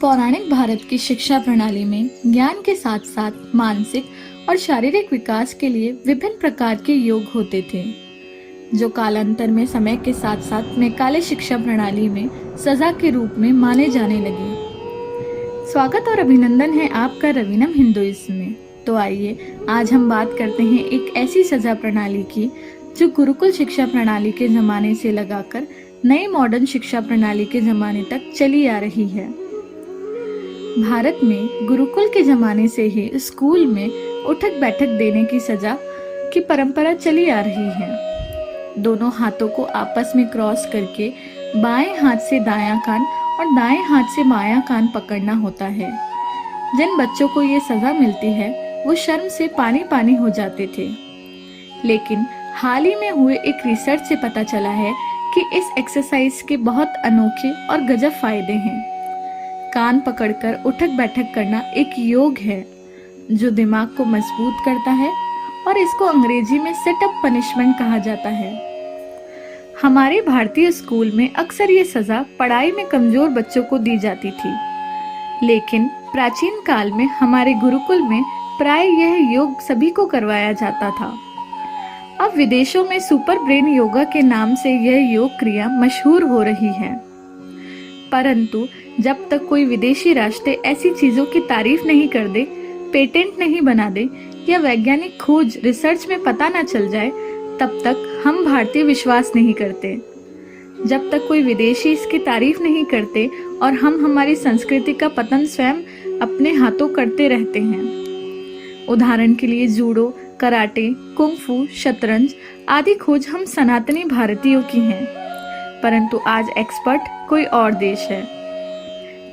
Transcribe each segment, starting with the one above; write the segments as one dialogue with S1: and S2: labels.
S1: पौराणिक भारत की शिक्षा प्रणाली में ज्ञान के साथ साथ मानसिक और शारीरिक विकास के लिए विभिन्न प्रकार के योग होते थे, जो कालांतर में समय के साथ साथ मैकाले शिक्षा प्रणाली में सजा के रूप में माने जाने लगे। स्वागत और अभिनंदन है आपका रवीनम हिंदुइज्म में। तो आइए आज हम बात करते हैं एक ऐसी सजा प्रणाली की जो गुरुकुल शिक्षा प्रणाली के जमाने से लगाकर नई मॉडर्न शिक्षा प्रणाली के जमाने तक चली आ रही है। भारत में गुरुकुल के जमाने से ही स्कूल में उठक बैठक देने की सजा की परंपरा चली आ रही है। दोनों हाथों को आपस में क्रॉस करके बाएं हाथ से दायां कान और दाएं हाथ से बायां कान पकड़ना होता है। जिन बच्चों को ये सजा मिलती है वो शर्म से पानी पानी हो जाते थे, लेकिन हाल ही में हुए एक रिसर्च से पता चला है कि इस एक्सरसाइज के बहुत अनोखे और गजब फायदे हैं। कान पकड़कर उठक बैठक करना एक योग है जो दिमाग को मजबूत करता है और इसको अंग्रेजी में सेट अप पनिशमेंट कहा जाता है। हमारे भारतीय स्कूल में अक्सर ये सजा पढ़ाई में कमजोर बच्चों को दी जाती थी, लेकिन प्राचीन काल में हमारे गुरुकुल में प्राय यह योग सभी को करवाया जाता था। अब विदेशों में सुपर ब्रेन योगा के नाम से यह योग क्रिया मशहूर हो रही है, परंतु जब तक कोई विदेशी राष्ट्र ऐसी चीजों की तारीफ नहीं कर दे, पेटेंट नहीं बना दे या वैज्ञानिक खोज रिसर्च में पता न चल जाए, तब तक हम भारतीय विश्वास नहीं करते। जब तक कोई विदेशी इसकी तारीफ नहीं करते और हम हमारी संस्कृति का पतन स्वयं अपने हाथों करते रहते हैं। उदाहरण के लिए जूडो, कराटे, कुंग-फू, शतरंज आदि खोज हम सनातनी भारतीयों की हैं, परंतु आज एक्सपर्ट कोई और देश है।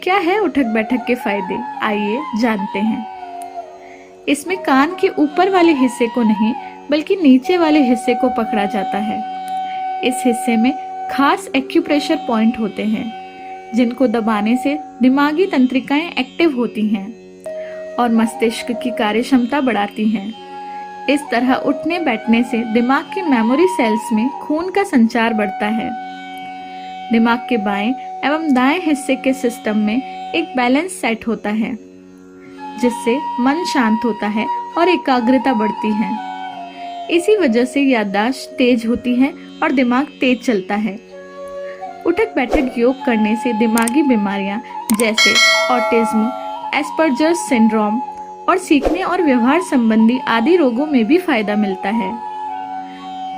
S1: क्या है उठक बैठक के फायदे, आइए जानते हैं। इसमें कान के ऊपर वाले हिस्से को नहीं बल्कि नीचे वाले हिस्से को पकड़ा जाता है। इस हिस्से में खास एक्यूप्रेशर पॉइंट होते हैं जिनको दबाने से दिमागी तंत्रिकाएं एक्टिव होती हैं और मस्तिष्क की कार्यक्षमता बढ़ाती हैं। इस तरह उठने बैठने से दिमाग की मेमोरी सेल्स में खून का संचार बढ़ता है। दिमाग के बाएं एवं दाएं हिस्से के सिस्टम में एक बैलेंस सेट होता है, जिससे मन शांत होता है और एकाग्रता बढ़ती है। इसी वजह से याददाश्त तेज होती है और दिमाग तेज चलता है। उठक बैठक योग करने से दिमागी बीमारियां जैसे ऑटिज्म, एस्पर्जर्स सिंड्रोम और सीखने और व्यवहार संबंधी आदि रोगों में भी फायदा मिलता है।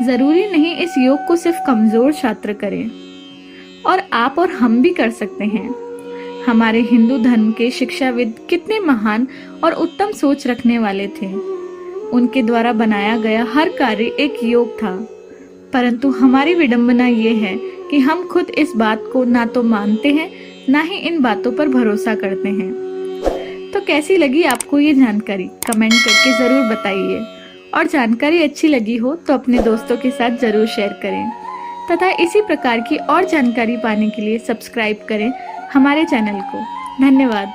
S1: जरूरी नहीं इस योग को सिर्फ कमजोर छात्र करें, और आप और हम भी कर सकते हैं। हमारे हिंदू धर्म के शिक्षाविद कितने महान और उत्तम सोच रखने वाले थे। उनके द्वारा बनाया गया हर कार्य एक योग था, परंतु हमारी विडंबना ये है कि हम खुद इस बात को ना तो मानते हैं ना ही इन बातों पर भरोसा करते हैं। तो कैसी लगी आपको ये जानकारी, कमेंट करके जरूर बताइए, और जानकारी अच्छी लगी हो तो अपने दोस्तों के साथ जरूर शेयर करें तथा इसी प्रकार की और जानकारी पाने के लिए सब्सक्राइब करें हमारे चैनल को। धन्यवाद।